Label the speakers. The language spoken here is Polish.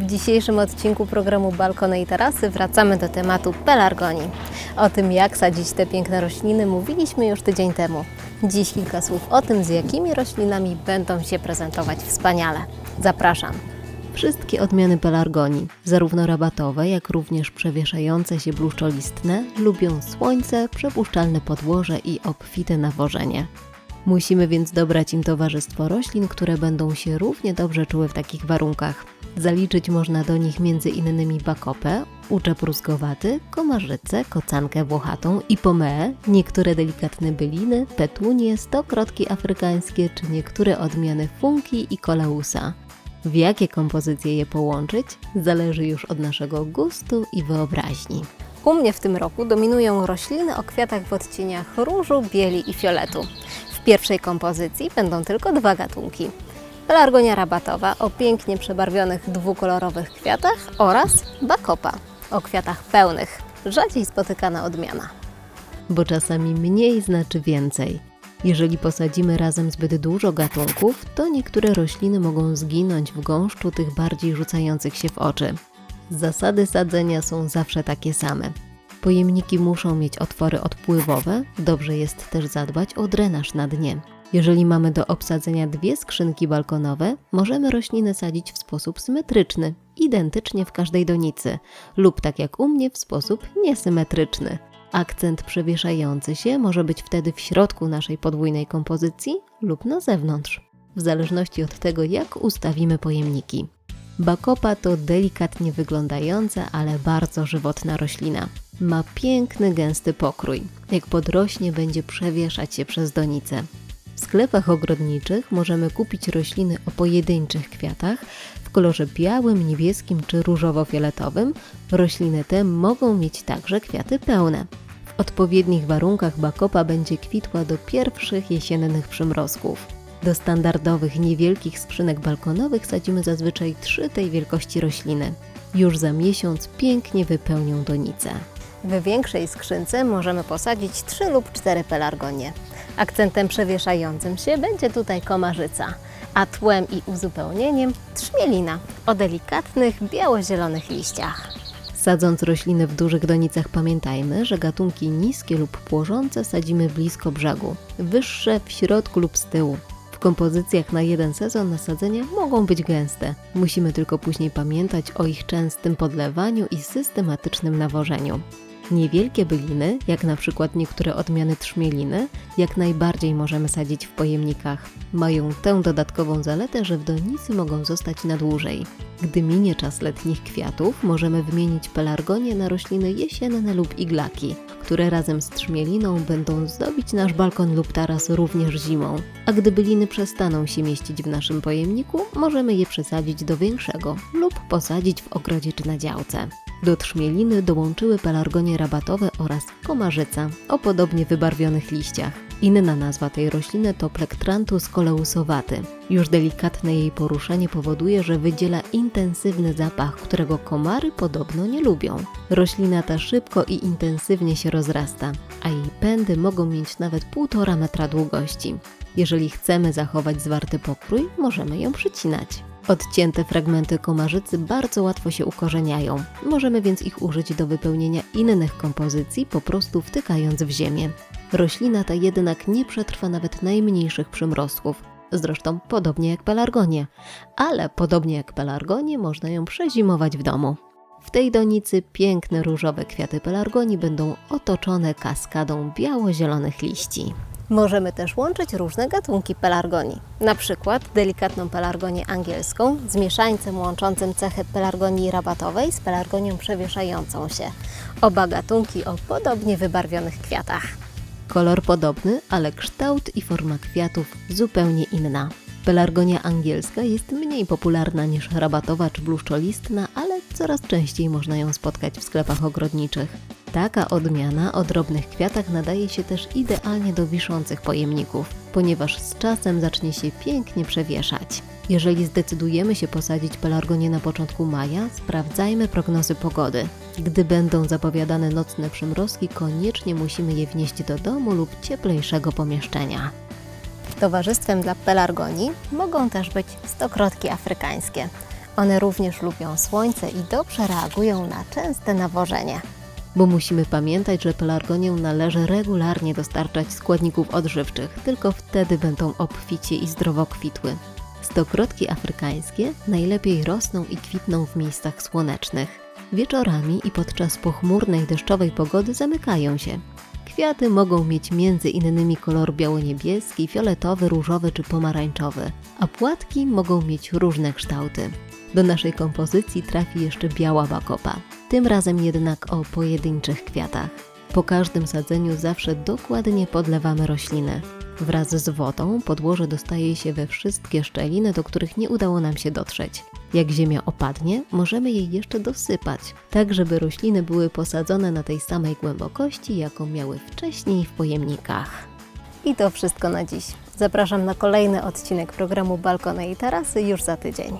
Speaker 1: W dzisiejszym odcinku programu Balkony i Tarasy wracamy do tematu pelargonii. O tym, jak sadzić te piękne rośliny, mówiliśmy już tydzień temu. Dziś kilka słów o tym, z jakimi roślinami będą się prezentować wspaniale. Zapraszam! Wszystkie odmiany pelargonii, zarówno rabatowe, jak również przewieszające się bluszczolistne, lubią słońce, przepuszczalne podłoże i obfite nawożenie. Musimy więc dobrać im towarzystwo roślin, które będą się równie dobrze czuły w takich warunkach. Zaliczyć można do nich m.in. bakopę, uczep rózgowaty, komarzycę, kocankę włochatą i pomeę, niektóre delikatne byliny, petunie, stokrotki afrykańskie czy niektóre odmiany funki i koleusa. W jakie kompozycje je połączyć, zależy już od naszego gustu i wyobraźni. U mnie w tym roku dominują rośliny o kwiatach w odcieniach różu, bieli i fioletu. W pierwszej kompozycji będą tylko dwa gatunki. Pelargonia rabatowa o pięknie przebarwionych dwukolorowych kwiatach oraz bakopa o kwiatach pełnych, rzadziej spotykana odmiana. Bo czasami mniej znaczy więcej. Jeżeli posadzimy razem zbyt dużo gatunków, to niektóre rośliny mogą zginąć w gąszczu tych bardziej rzucających się w oczy. Zasady sadzenia są zawsze takie same. Pojemniki muszą mieć otwory odpływowe, dobrze jest też zadbać o drenaż na dnie. Jeżeli mamy do obsadzenia dwie skrzynki balkonowe, możemy rośliny sadzić w sposób symetryczny, identycznie w każdej donicy, lub tak jak u mnie w sposób niesymetryczny. Akcent przewieszający się może być wtedy w środku naszej podwójnej kompozycji lub na zewnątrz, w zależności od tego, jak ustawimy pojemniki. Bakopa to delikatnie wyglądająca, ale bardzo żywotna roślina. Ma piękny, gęsty pokrój. Jak podrośnie, będzie przewieszać się przez donicę. W sklepach ogrodniczych możemy kupić rośliny o pojedynczych kwiatach w kolorze białym, niebieskim czy różowo-fioletowym. Rośliny te mogą mieć także kwiaty pełne. W odpowiednich warunkach bakopa będzie kwitła do pierwszych jesiennych przymrozków. Do standardowych, niewielkich skrzynek balkonowych sadzimy zazwyczaj 3 tej wielkości rośliny. Już za miesiąc pięknie wypełnią donicę. W większej skrzynce możemy posadzić 3 lub 4 pelargonie. Akcentem przewieszającym się będzie tutaj komarzyca, a tłem i uzupełnieniem trzmielina o delikatnych, biało-zielonych liściach. Sadząc rośliny w dużych donicach pamiętajmy, że gatunki niskie lub płożące sadzimy blisko brzegu, wyższe w środku lub z tyłu. W kompozycjach na jeden sezon nasadzenia mogą być gęste. Musimy tylko później pamiętać o ich częstym podlewaniu i systematycznym nawożeniu. Niewielkie byliny, jak na przykład niektóre odmiany trzmieliny, jak najbardziej możemy sadzić w pojemnikach. Mają tę dodatkową zaletę, że w donicy mogą zostać na dłużej. Gdy minie czas letnich kwiatów, możemy wymienić pelargonię na rośliny jesienne lub iglaki, które razem z trzmieliną będą zdobić nasz balkon lub taras również zimą. A gdy byliny przestaną się mieścić w naszym pojemniku, możemy je przesadzić do większego lub posadzić w ogrodzie czy na działce. Do trzmieliny dołączyły pelargonie rabatowe oraz komarzyca o podobnie wybarwionych liściach. Inna nazwa tej rośliny to Plectranthus koleusowaty. Już delikatne jej poruszenie powoduje, że wydziela intensywny zapach, którego komary podobno nie lubią. Roślina ta szybko i intensywnie się rozrasta, a jej pędy mogą mieć nawet 1,5 metra długości. Jeżeli chcemy zachować zwarty pokrój, możemy ją przycinać. Odcięte fragmenty komarzycy bardzo łatwo się ukorzeniają. Możemy więc ich użyć do wypełnienia innych kompozycji, po prostu wtykając w ziemię. Roślina ta jednak nie przetrwa nawet najmniejszych przymrozków. Zresztą podobnie jak pelargonie. Ale podobnie jak pelargonie można ją przezimować w domu. W tej donicy piękne różowe kwiaty pelargonii będą otoczone kaskadą biało-zielonych liści. Możemy też łączyć różne gatunki pelargonii, na przykład delikatną pelargonię angielską z mieszańcem łączącym cechy pelargonii rabatowej z pelargonią przewieszającą się. Oba gatunki o podobnie wybarwionych kwiatach. Kolor podobny, ale kształt i forma kwiatów zupełnie inna. Pelargonia angielska jest mniej popularna niż rabatowa czy bluszczolistna, ale coraz częściej można ją spotkać w sklepach ogrodniczych. Taka odmiana o drobnych kwiatach nadaje się też idealnie do wiszących pojemników, ponieważ z czasem zacznie się pięknie przewieszać. Jeżeli zdecydujemy się posadzić pelargonię na początku maja, sprawdzajmy prognozy pogody. Gdy będą zapowiadane nocne przymrozki, koniecznie musimy je wnieść do domu lub cieplejszego pomieszczenia. Towarzystwem dla pelargonii mogą też być stokrotki afrykańskie. One również lubią słońce i dobrze reagują na częste nawożenie. Bo musimy pamiętać, że pelargonię należy regularnie dostarczać składników odżywczych, tylko wtedy będą obficie i zdrowo kwitły. Stokrotki afrykańskie najlepiej rosną i kwitną w miejscach słonecznych. Wieczorami i podczas pochmurnej, deszczowej pogody zamykają się. Kwiaty mogą mieć między innymi kolor biało-niebieski, fioletowy, różowy czy pomarańczowy, a płatki mogą mieć różne kształty. Do naszej kompozycji trafi jeszcze biała bakopa, tym razem jednak o pojedynczych kwiatach. Po każdym sadzeniu zawsze dokładnie podlewamy rośliny. Wraz z wodą podłoże dostaje się we wszystkie szczeliny, do których nie udało nam się dotrzeć. Jak ziemia opadnie, możemy jej jeszcze dosypać, tak żeby rośliny były posadzone na tej samej głębokości, jaką miały wcześniej w pojemnikach. I to wszystko na dziś. Zapraszam na kolejny odcinek programu Balkony i Tarasy już za tydzień.